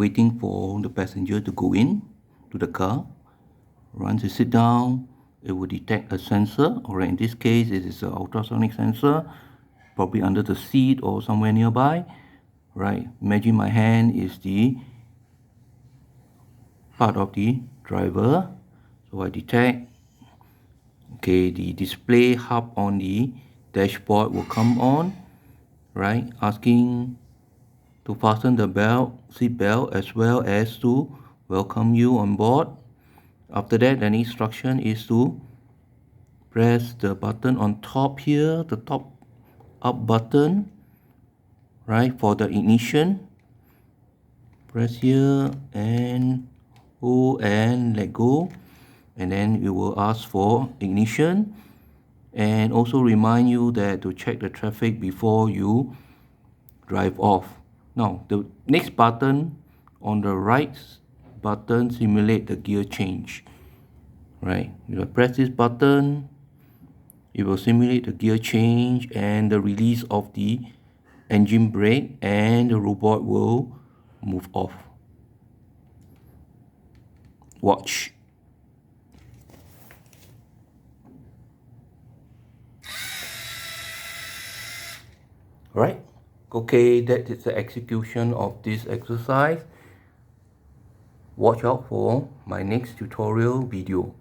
waiting for the passenger to go in to the car. Once you sit down, it will detect a sensor, or in this case it is an ultrasonic sensor, probably under the seat or somewhere nearby. Right, imagine my hand is the part of the driver, so I detect. Okay, the display hub on the dashboard will come on, right, asking to fasten the seat belt, as well as to welcome you on board. After that, the instruction is to press the button on top here, the top up button, right, for the ignition. Press here and hold and let go, and then it will ask for ignition, and also remind you that to check the traffic before you drive off. Now the next button on the right button simulate the gear change. Right, if I press this button, it will simulate the gear change and the release of the engine brake, and the robot will move off. Watch. Alright, okay, that is the execution of this exercise. Watch out for my next tutorial video.